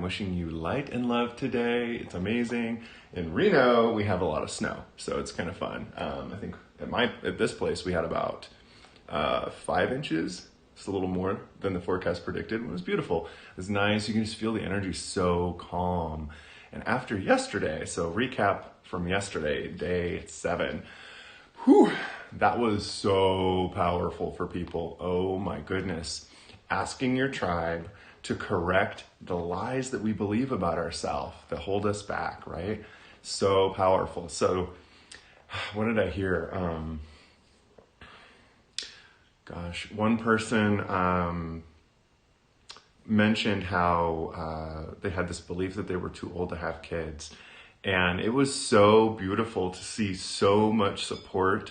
wishing you light and love today. It's amazing. In Reno, we have a lot of snow, so it's kind of fun. I think at this place we had about 5 inches. It's a little more than the forecast predicted. It was beautiful. It was nice. You can just feel the energy so calm. And after yesterday, so recap from yesterday, day 7. Whew, that was so powerful for people. Oh my goodness. Asking your tribe to correct the lies that we believe about ourselves that hold us back, right? So powerful. So what did I hear? One person mentioned how they had this belief that they were too old to have kids. And it was so beautiful to see so much support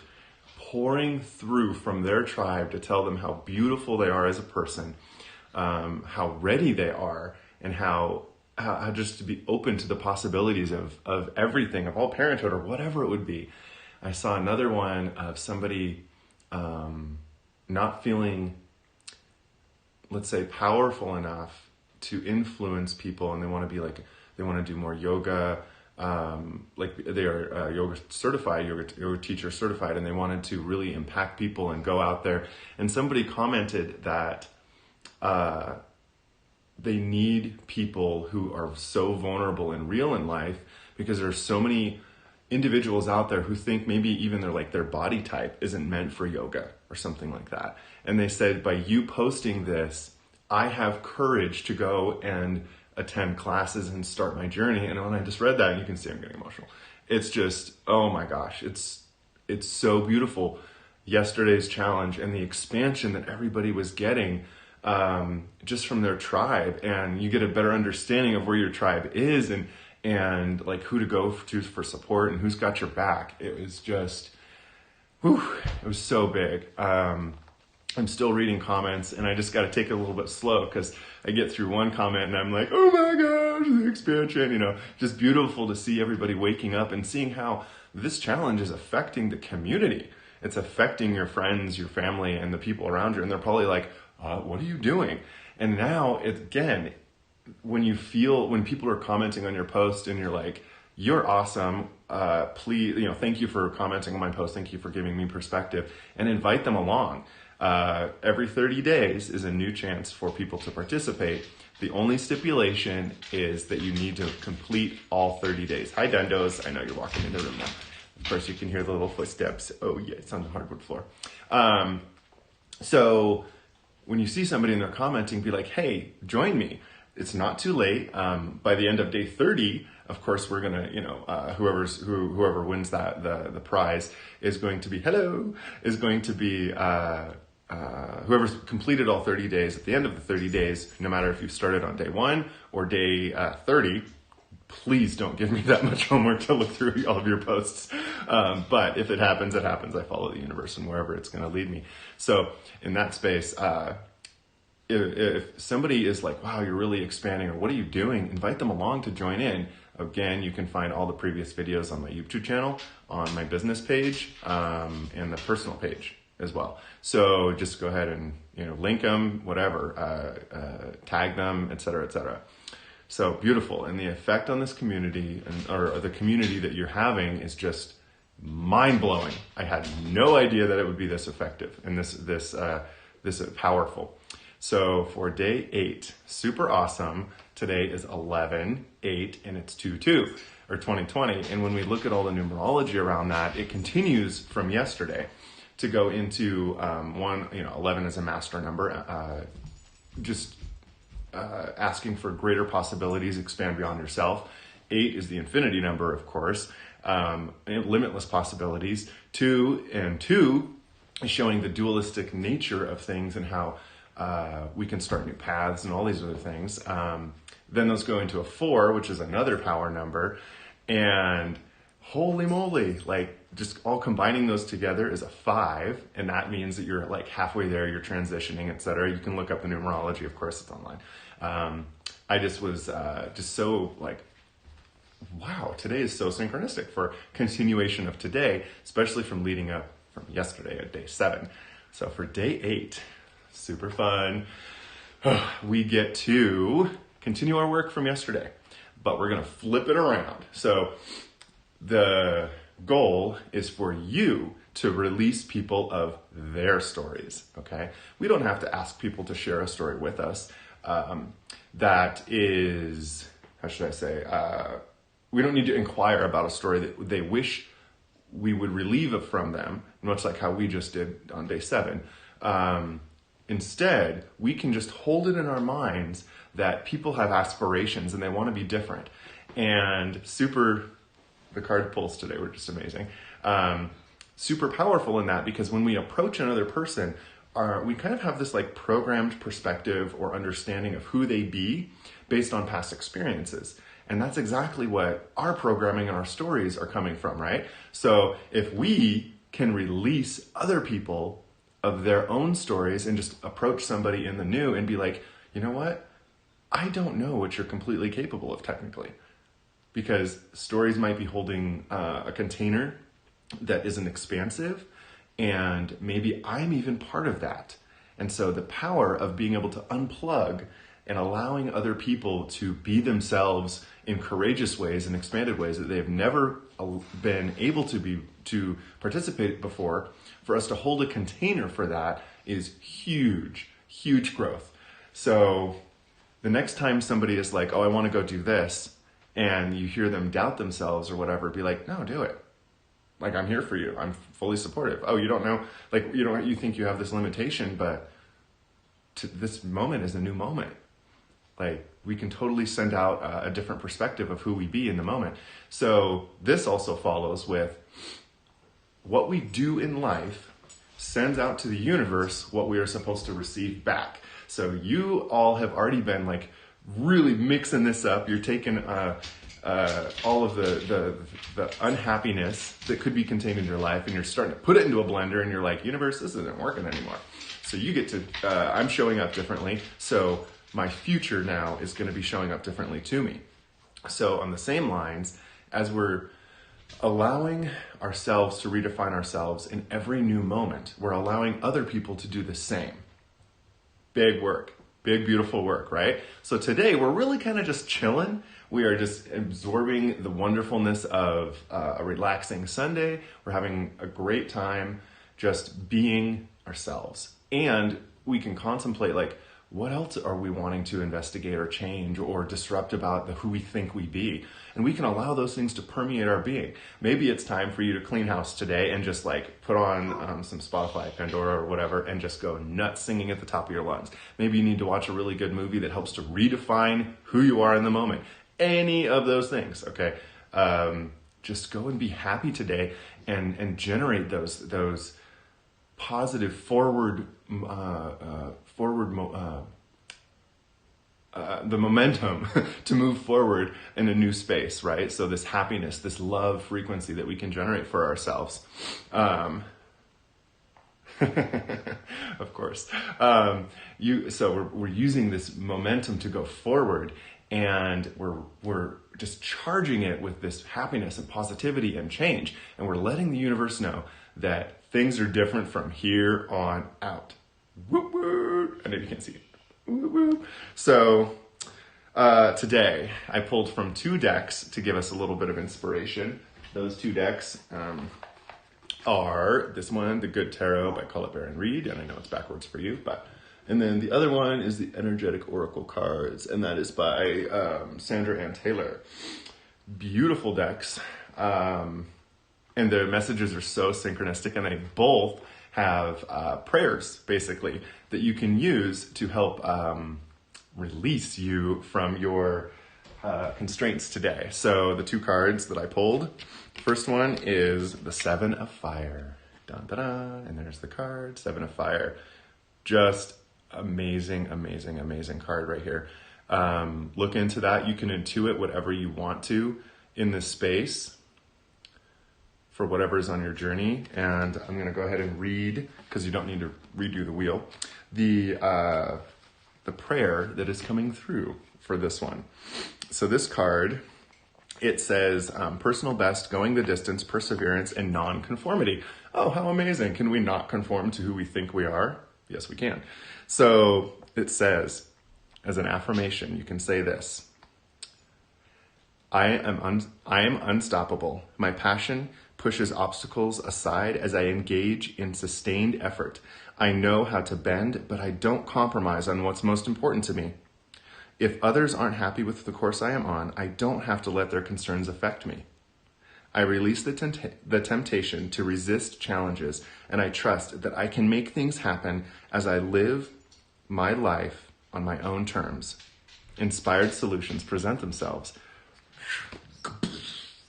pouring through from their tribe to tell them how beautiful they are as a person, how ready they are, and how just to be open to the possibilities of everything, of all parenthood or whatever it would be. I saw another one of somebody not feeling, let's say, powerful enough to influence people, and they want to do more yoga, like they are yoga teacher certified, and they wanted to really impact people and go out there. And somebody commented that they need people who are so vulnerable and real in life, because there's so many individuals out there who think maybe even their body type isn't meant for yoga or something like that. And they said, by you posting this, I have courage to go and attend classes and start my journey. And when I just read that, you can see I'm getting emotional. It's just, oh my gosh, it's so beautiful. Yesterday's challenge and the expansion that everybody was getting just from their tribe, and you get a better understanding of where your tribe is and like who to go to for support and who's got your back. It was just, whew, it was so big. I'm still reading comments, and I just got to take it a little bit slow because I get through one comment and I'm like, oh my gosh, the expansion, just beautiful to see everybody waking up and seeing how this challenge is affecting the community. It's affecting your friends, your family, and the people around you. And they're probably like, what are you doing? And now, when people are commenting on your post and you're like, you're awesome, please, thank you for commenting on my post. Thank you for giving me perspective, and invite them along. Every 30 days is a new chance for people to participate. The only stipulation is that you need to complete all 30 days. Hi, Dundos. I know you're walking into the room now. Of course, you can hear the little footsteps. Oh, yeah, it's on the hardwood floor. So when you see somebody and they're commenting, be like, hey, join me. It's not too late. By the end of day 30, of course, we're gonna, whoever wins the prize is going to be whoever's completed all 30 days. At the end of the 30 days, no matter if you've started on day 1 or day 30, please don't give me that much homework to look through all of your posts. But if it happens, it happens. I follow the universe and wherever it's going to lead me. So in that space, if somebody is like, wow, you're really expanding, or what are you doing? Invite them along to join in. Again, you can find all the previous videos on my YouTube channel, on my business page, and the personal page as well. So just go ahead and link them, whatever, tag them, etc., etc. So beautiful, and the effect on this community or the community that you're having is just mind-blowing. I had no idea that it would be this effective and this powerful. So for day 8, super awesome. Today is 11/8, and it's 2/2 or 2020. And when we look at all the numerology around that, it continues from yesterday to go into 11 is a master number, asking for greater possibilities, expand beyond yourself. 8 is the infinity number, of course, and limitless possibilities. 2 is showing the dualistic nature of things and how we can start new paths and all these other things. Then those go into a 4, which is another power number. And holy moly, just all combining those together is a 5. And that means that you're halfway there, you're transitioning, etc. You can look up the numerology, of course, it's online. I just was just so wow, today is so synchronistic for continuation of today, especially from leading up from yesterday at day 7. So for day 8, super fun. We get to continue our work from yesterday, but we're going to flip it around. So the goal is for you to release people of their stories, okay? We don't have to ask people to share a story with us. That is, how should I say, we don't need to inquire about a story that they wish we would relieve it from them, much like how we just did on day 7. Instead, we can just hold it in our minds that people have aspirations and they want to be different. And the card pulls today were just amazing. Super powerful in that, because when we approach another person, we kind of have this like programmed perspective or understanding of who they be based on past experiences. And that's exactly what our programming and our stories are coming from, right? So if we can release other people of their own stories and just approach somebody in the new and be like, you know what? I don't know what you're completely capable of technically. Because stories might be holding a container that isn't expansive, and maybe I'm even part of that. And so the power of being able to unplug and allowing other people to be themselves in courageous ways and expanded ways that they've never been able to participate before, for us to hold a container for that is huge, huge growth. So the next time somebody is like, oh, I want to go do this, and you hear them doubt themselves or whatever, be like, no, do it. Like, I'm here for you. I'm fully supportive. Oh, you don't know, like, you think you have this limitation, but this moment is a new moment. Like, we can totally send out a different perspective of who we be in the moment. So this also follows with what we do in life sends out to the universe what we are supposed to receive back. So you all have already been like really mixing this up. You're taking all of the unhappiness that could be contained in your life, and you're starting to put it into a blender, and you're like, universe, this isn't working anymore. So you get to, I'm showing up differently. So my future now is going to be showing up differently to me. So on the same lines, as we're allowing ourselves to redefine ourselves in every new moment, we're allowing other people to do the same. Big work, big, beautiful work, right? So today we're really kind of just chilling. We are just absorbing the wonderfulness of a relaxing Sunday. We're having a great time just being ourselves. And we can contemplate, like, what else are we wanting to investigate or change or disrupt about who we think we be? And we can allow those things to permeate our being. Maybe it's time for you to clean house today and just like put on some Spotify, Pandora, or whatever, and just go nuts singing at the top of your lungs. Maybe you need to watch a really good movie that helps to redefine who you are in the moment. Any of those things, okay? Just go and be happy today and generate those positive the momentum to move forward in a new space, right? So this happiness, this love frequency that we can generate for ourselves. Of course. So we're using this momentum to go forward, and we're just charging it with this happiness and positivity and change. And we're letting the universe know that things are different from here on out. Woo woo! I know you can't see it. Woo woo! So today I pulled from 2 decks to give us a little bit of inspiration. Those 2 decks are this one, The Good Tarot by Colette Baron Reed, and I know it's backwards for you, and then the other one is the Energetic Oracle Cards, and that is by Sandra Ann Taylor. Beautiful decks, and the messages are so synchronistic, and they both have prayers, basically, that you can use to help release you from your constraints today. So the 2 cards that I pulled, the first one is the 7 of Fire. Dun, dun, dun, and there's the card, 7 of Fire. Just amazing, amazing, amazing card right here. Look into that. You can intuit whatever you want to in this space for whatever's on your journey. And I'm going to go ahead and read, because you don't need to redo the wheel, the prayer that is coming through for this one. So this card, it says, personal best, going the distance, perseverance, and non-conformity. Oh, how amazing. Can we not conform to who we think we are? Yes, we can. So it says, As an affirmation, you can say this. I am unstoppable. My passion pushes obstacles aside as I engage in sustained effort. I know how to bend, but I don't compromise on what's most important to me. If others aren't happy with the course I am on, I don't have to let their concerns affect me. I release the temptation to resist challenges, and I trust that I can make things happen as I live my life on my own terms. Inspired solutions present themselves.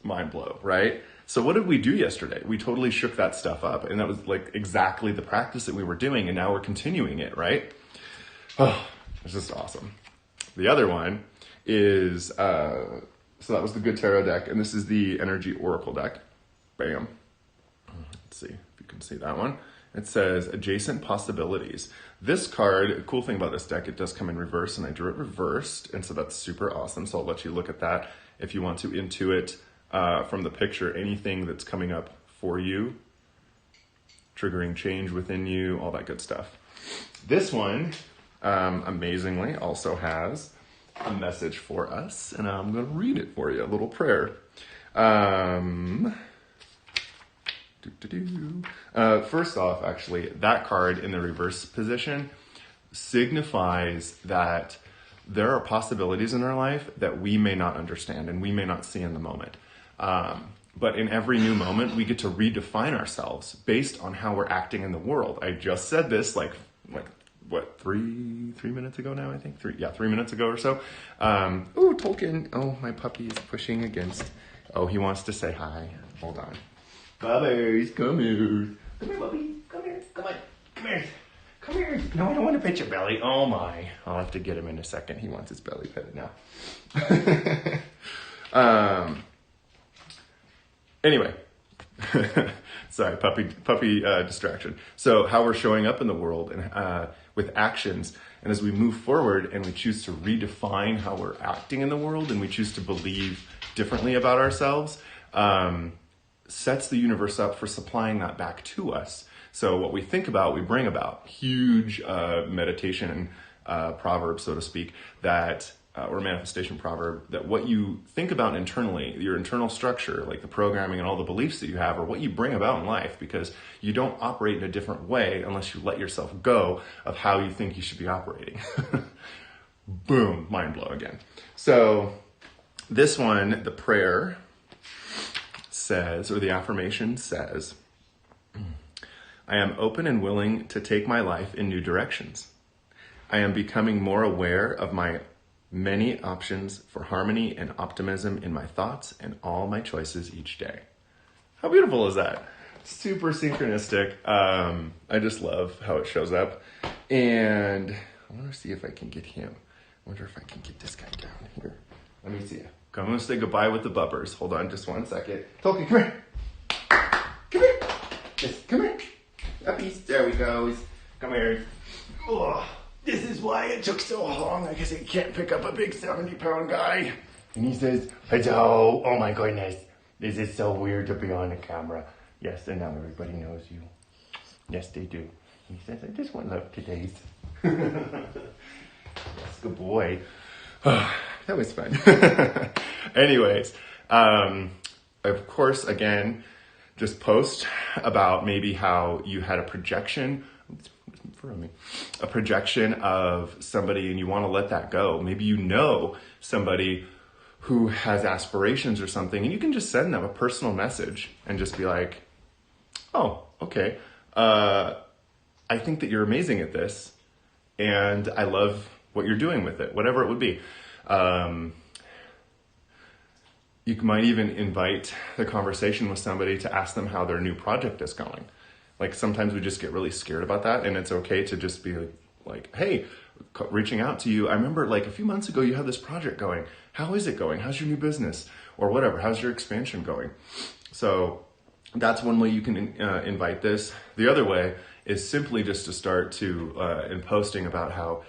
Mind blow, right? So what did we do yesterday? We totally shook that stuff up, and that was like exactly the practice that we were doing, and now we're continuing it, right? Oh, it's just awesome. The other one is, so that was the Good Tarot deck, and this is the Energy Oracle deck. Bam. Let's see if you can see that one. It says Adjacent Possibilities. This card, the cool thing about this deck, it does come in reverse, and I drew it reversed, and so that's super awesome. So I'll let you look at that if you want to intuit from the picture anything that's coming up for you, triggering change within you, all that good stuff. This one, amazingly, also has a message for us, and I'm going to read it for you, a little prayer. First off, actually, that card in the reverse position signifies that there are possibilities in our life that we may not understand and we may not see in the moment. But in every new moment, we get to redefine ourselves based on how we're acting in the world. I just said this like what, three minutes ago now, I think? 3 minutes ago or so. Ooh, Tolkien. Oh, my puppy is pushing against. Oh, he wants to say hi. Hold on. Bubbies, come here. Come here, puppy. Come here. Come on. Come here. Come here. No, I don't want to pet your belly. Oh my. I'll have to get him in a second. He wants his belly petted now. Anyway. Sorry, puppy distraction. So how we're showing up in the world and with actions, and as we move forward and we choose to redefine how we're acting in the world and we choose to believe differently about ourselves, sets the universe up for supplying that back to us. So what we think about, we bring about. Huge meditation proverb, so to speak, that or manifestation proverb, that what you think about internally, your internal structure, like the programming and all the beliefs that you have, are what you bring about in life, because you don't operate in a different way unless you let yourself go of how you think you should be operating. Boom, mind blow again. So this one, the prayer says, or the affirmation says, I am open and willing to take my life in new directions. I am becoming more aware of my many options for harmony and optimism in my thoughts and all my choices each day. How beautiful is that? Super synchronistic. I just love how it shows up. And I want to see if I can get him. I wonder if I can get this guy down here. Let me see. I'm going to say goodbye with the bubbers. Hold on just 1 second. Tolkien, come here. Come here. Yes, come here. Puppies. There we go. Come here. Ugh. This is why it took so long, because he can't pick up a big 70-pound guy. And he says, hello, oh my goodness, this is so weird to be on the camera. Yes, and now everybody knows you. Yes, they do. He says, I just want love today. Yes, good boy. Oh, that was fun. Anyways, of course, again, just post about maybe how you had a projection of somebody and you want to let that go. Maybe you know somebody who has aspirations or something, and you can just send them a personal message and just be like, oh, okay. I think that you're amazing at this, and I love what you're doing with it, whatever it would be. You might even invite the conversation with somebody to ask them how their new project is going. Like sometimes we just get really scared about that, and it's okay to just be like, hey, reaching out to you. I remember like a few months ago you had this project going. How is it going? How's your new business? Or whatever. How's your expansion going? So that's one way you can invite this. The other way is simply just to start in posting about how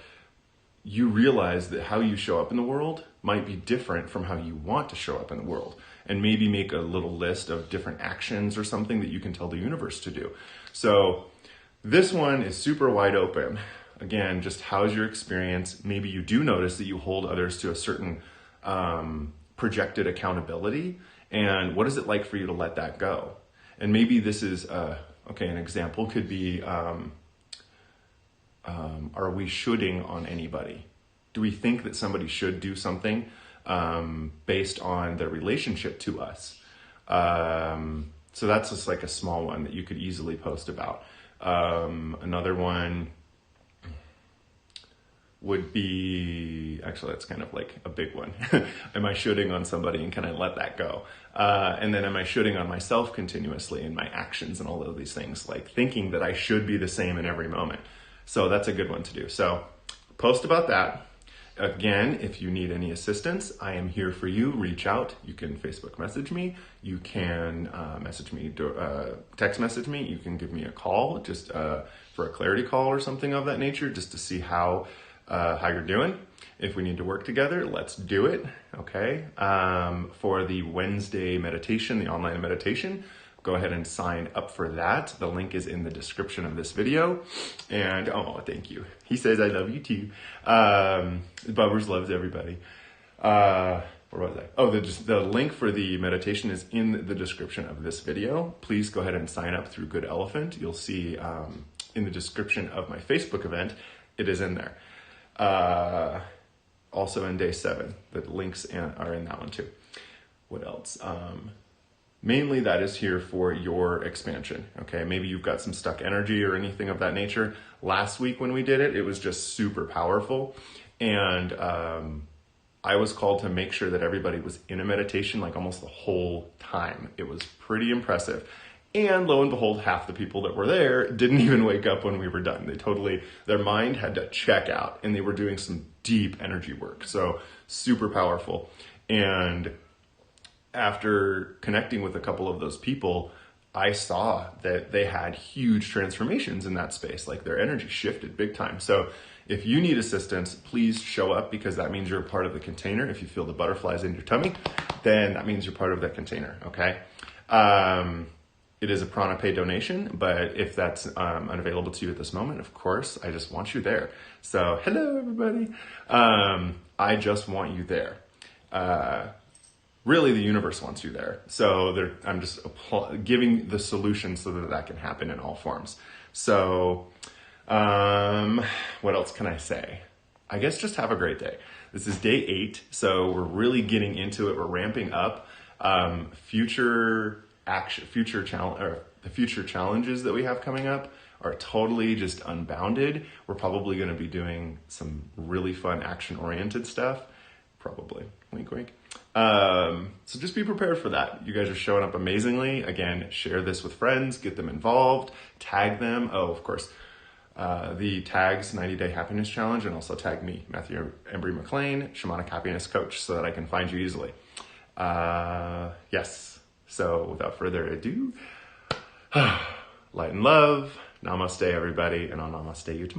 you realize that how you show up in the world might be different from how you want to show up in the world. And maybe make a little list of different actions or something that you can tell the universe to do. So this one is super wide open. again, just how's your experience? Maybe you do notice that you hold others to a certain projected accountability, and what is it like for you to let that go? And maybe this is, an example could be, are we shoulding on anybody? Do we think that somebody should do something based on their relationship to us? So that's just like a small one that you could easily post about. Another one would be, actually that's kind of like a big one. Am I shoulding on somebody, and can I let that go? And then am I shoulding on myself continuously in my actions and all of these things, like thinking that I should be the same in every moment. So that's a good one to do. So post about that. Again, if you need any assistance, I am here for you. Reach out. You can Facebook message me. You can message me, text message me. You can give me a call just for a clarity call or something of that nature, just to see how you're doing. If we need to work together, let's do it. Okay. For the Wednesday meditation, the online meditation, go ahead and sign up for that. The link is in the description of this video. And, oh, thank you. He says, I love you too. Bubbers loves everybody. Where was I? Oh, the link for the meditation is in the description of this video. Please go ahead and sign up through Good Elephant. You'll see in the description of my Facebook event, it is in there. Also in day 7, the links are in that one too. What else? Mainly that is here for your expansion. Okay, maybe you've got some stuck energy or anything of that nature. Last week when we did it, it was just super powerful. And I was called to make sure that everybody was in a meditation like almost the whole time. It was pretty impressive. And lo and behold, half the people that were there didn't even wake up when we were done. Their mind had to check out, and they were doing some deep energy work. So super powerful. And after connecting with a couple of those people, I saw that they had huge transformations in that space. Like their energy shifted big time. So if you need assistance, please show up, because that means you're a part of the container. If you feel the butterflies in your tummy, then that means you're part of that container. Okay. It is a prana pay donation, but if that's unavailable to you at this moment, of course, I just want you there. So hello, everybody. I just want you there. Really, the universe wants you there. So I'm just giving the solution so that can happen in all forms. So what else can I say? I guess just have a great day. This is day 8, so we're really getting into it. We're ramping up. The future challenges that we have coming up are totally just unbounded. We're probably going to be doing some really fun action-oriented stuff. Probably. Wink, wink. So just be prepared for that. You guys are showing up amazingly. Again, share this with friends, get them involved, tag them. Oh, of course, the tags 90-Day Happiness Challenge, and also tag me, Matthew Embry McLean, Shamanic Happiness Coach, so that I can find you easily. Yes. So without further ado, light and love. Namaste, everybody, and I'll namaste you tomorrow.